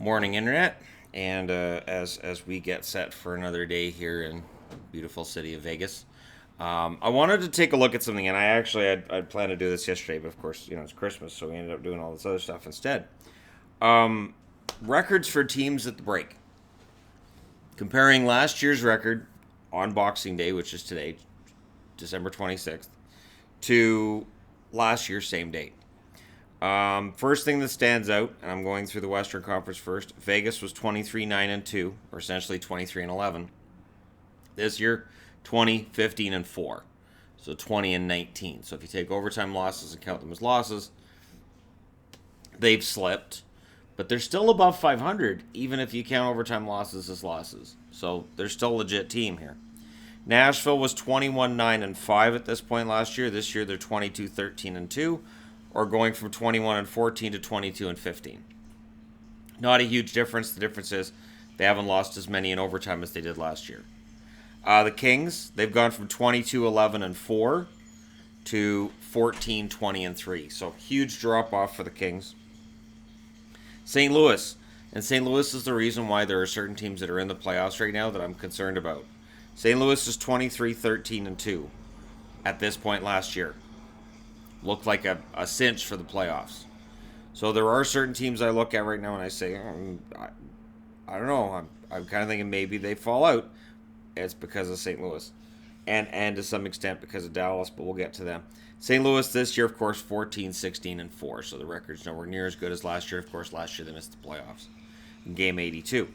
Morning, Internet. And as we get set for another day here in beautiful city of Vegas, I wanted to take a look at something, and I'd planned to do this yesterday, but of course, it's Christmas, so we ended up doing all this other stuff instead. Um, Records for teams at the break. Comparing last year's record on Boxing Day, which is today, December 26th, to last year's same date. First thing that stands out, and I'm going through the Western Conference first. Vegas was 23-9-2, or essentially 23-11. This year, 20-15-4, so 20-19. So if you take overtime losses and count them as losses, they've slipped, but they're still above 500, even if you count overtime losses as losses. So they're still a legit team here. Nashville was 21-9-5 at this point last year. This year they're 22-13-2. Or going from 21-14 to 22-15. Not a huge difference. The difference is they haven't lost as many in overtime as they did last year. The Kings, they've gone from 22-11-4 to 14-20-3. So huge drop off for the Kings. St. Louis, and St. Louis is the reason why there are certain teams that are in the playoffs right now that I'm concerned about. St. Louis is 23-13-2 at this point last year. Looked like a cinch for the playoffs. So there are certain teams I look at right now and I say, I don't know. I'm kind of thinking maybe they fall out. It's because of St. Louis. And to some extent because of Dallas, but we'll get to them. St. Louis this year, of course, 14-16-4. So the record's nowhere near as good as last year. Of course, last year they missed the playoffs in game 82.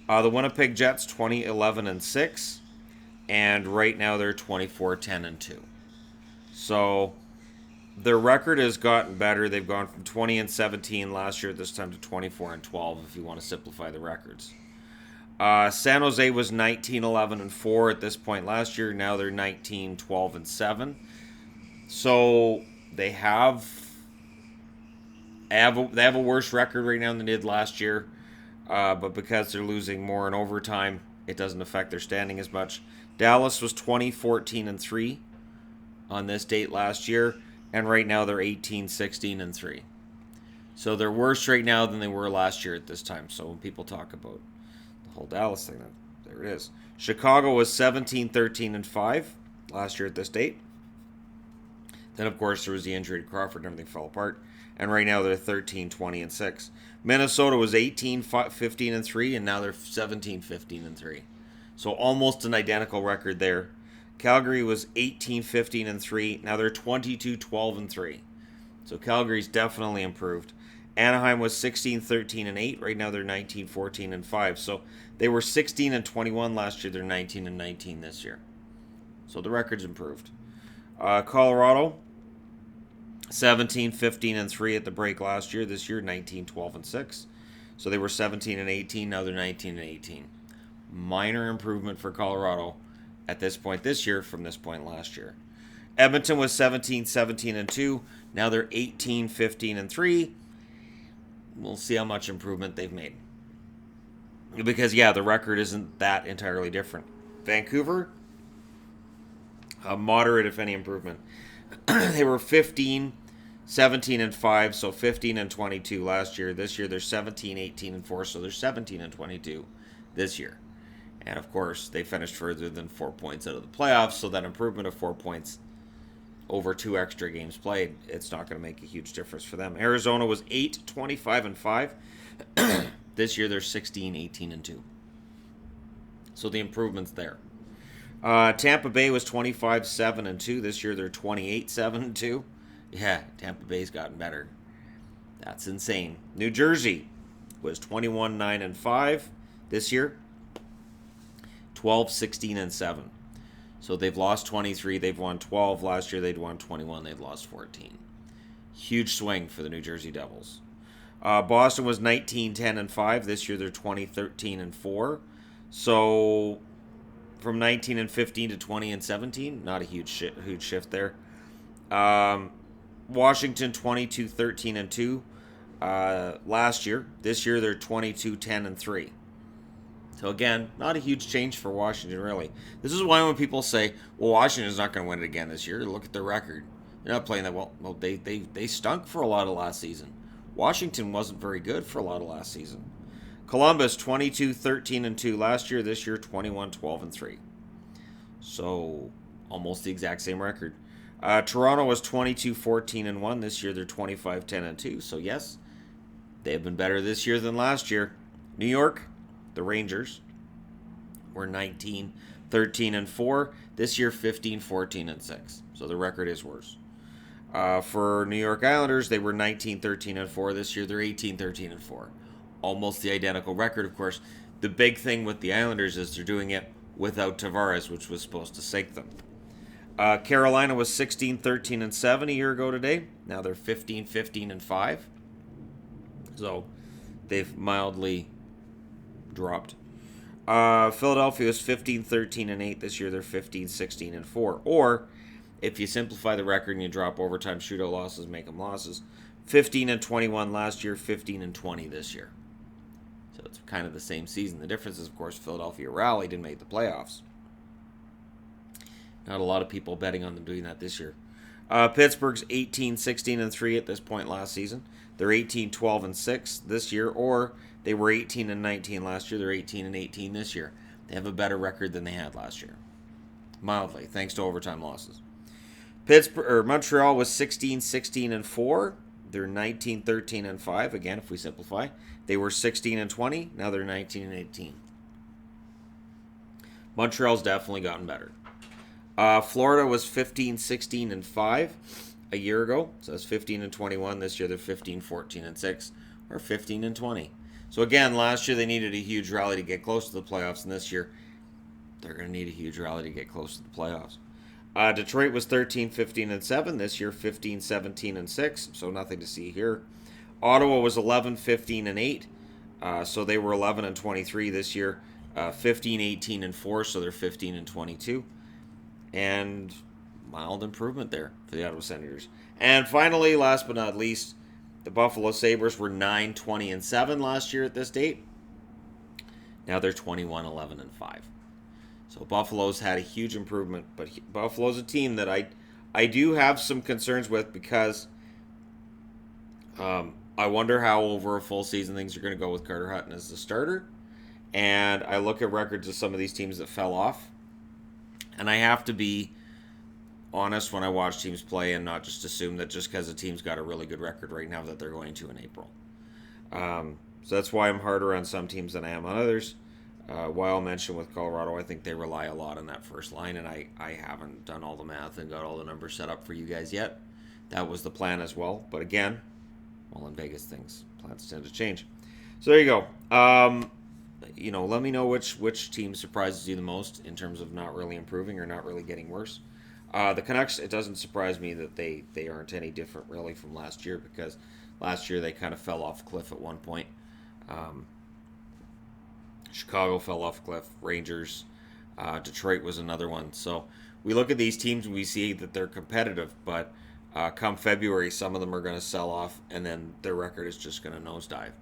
The Winnipeg Jets, 20-11-6. And right now they're 24-10-2. So their record has gotten better. They've gone from 20-17 last year at this time to 24-12 if you want to simplify the records. San Jose was 19-11-4 at this point last year. Now they're 19-12-7. So they have a worse record right now than they did last year. But because they're losing more in overtime, it doesn't affect their standing as much. Dallas was 20-14-3 on this date last year. And right now they're 18-16-3. So they're worse right now than they were last year at this time. So when people talk about the whole Dallas thing, there it is. Chicago was 17-13-5 last year at this date. Then, of course, there was the injury to Crawford and everything fell apart. And right now they're 13-20-6. Minnesota was 18-15-3, and now they're 17-15-3. So almost an identical record there. Calgary was 18-15-3. Now they're 22-12-3. So Calgary's definitely improved. Anaheim was 16-13-8. Right now they're 19-14-5. So they were 16-21 last year. They're 19-19 this year. So the record's improved. Colorado, 17-15-3 at the break last year. This year, 19-12-6. So they were 17-18. Now they're 19-18. Minor improvement for Colorado at this point this year from this point last year. Edmonton was 17-17-2. Now they're 18-15-3. We'll see how much improvement they've made. Because, the record isn't that entirely different. Vancouver, a moderate, if any, improvement. They were 15-17-5, so 15-22 last year. This year they're 17-18-4, so they're 17-22 this year. And, of course, they finished further than 4 points out of the playoffs, so that improvement of 4 points over 2 extra games played, it's not going to make a huge difference for them. Arizona was 8-25-5. This year they're 16-18-2. So the improvement's there. Tampa Bay was 25-7-2. This year they're 28-7-2. Yeah, Tampa Bay's gotten better. That's insane. New Jersey was 21-9-5 this year. 12-16-7. So they've lost 23. They've won 12. Last year they'd won 21. They'd lost 14. Huge swing for the New Jersey Devils. Boston was 19-10-5. This year they're 20-13-4. So from 19-15 to 20-17, not a huge shift there. Washington 22-13-2 last year. This year they're 22-10-3. So again, not a huge change for Washington, really. This is why when people say, well, Washington's not going to win it again this year, look at their record. They're not playing that well. Well, they stunk for a lot of last season. Washington wasn't very good for a lot of last season. Columbus 22-13-2 last year. This year 21-12-3. So almost the exact same record. Toronto was 22-14-1. This year they're 25-10-2. So yes, they have been better this year than last year. New York, the Rangers, were 19-13-4. This year 15-14-6. So the record is worse. For New York Islanders, they were 19-13-4. This year they're 18-13-4. Almost the identical record, of course. The big thing with the Islanders is they're doing it without Tavares, which was supposed to sink them. Carolina was 16-13-7 a year ago today. Now they're 15-15-5. So they've mildly dropped. Philadelphia was 15-13-8 this year. They're 15-16-4. Or if you simplify the record and you drop overtime shootout losses, make them losses. 15-21 last year, 15-20 this year. So it's kind of the same season. The difference is, of course, Philadelphia rallied and made the playoffs. Not a lot of people betting on them doing that this year. Pittsburgh's 18-16-3 at this point last season. They're 18-12-6 this year, or they were 18-19 last year. They're 18-18 this year. They have a better record than they had last year, mildly, thanks to overtime losses. Montreal was 16-16-4. They're 19-13-5. Again, if we simplify, they were 16-20. Now they're 19-18. Montreal's definitely gotten better. Florida was 15-16-5 a year ago. So that's 15-21. This year they're 15-14-6 or 15-20. So again, last year they needed a huge rally to get close to the playoffs, and this year they're going to need a huge rally to get close to the playoffs. Detroit was 13-15-7. This year 15-17-6. So nothing to see here. Ottawa was 11-15-8. So they were 11-23 this year. 15-18-4. So they're 15-22. And mild improvement there for the Ottawa Senators. And finally, last but not least, the Buffalo Sabres were 9-20-7 last year at this date. Now they're 21-11-5. So Buffalo's had a huge improvement, but Buffalo's a team that I do have some concerns with because I wonder how over a full season things are going to go with Carter Hutton as the starter. And I look at records of some of these teams that fell off. And I have to be honest when I watch teams play and not just assume that just because a team's got a really good record right now that they're going to in April. So that's why I'm harder on some teams than I am on others. While I'll mention with Colorado, I think they rely a lot on that first line, and I haven't done all the math and got all the numbers set up for you guys yet. That was the plan as well. But again, well, in Vegas, plans tend to change. So there you go. Let me know which team surprises you the most in terms of not really improving or not really getting worse. The Canucks, it doesn't surprise me that they aren't any different really from last year, because last year they kind of fell off a cliff at one point. Chicago fell off a cliff. Rangers, Detroit was another one. So we look at these teams and we see that they're competitive, but come February, some of them are going to sell off, and then their record is just going to nosedive,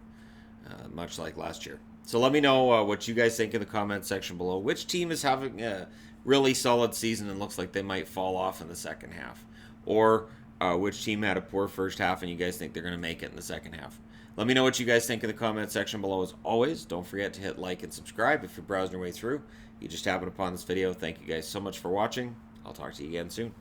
much like last year. So let me know what you guys think in the comment section below. Which team is having a really solid season and looks like they might fall off in the second half? Or which team had a poor first half and you guys think they're going to make it in the second half? Let me know what you guys think in the comment section below. As always, don't forget to hit like and subscribe if you're browsing your way through. You just happened upon this video. Thank you guys so much for watching. I'll talk to you again soon.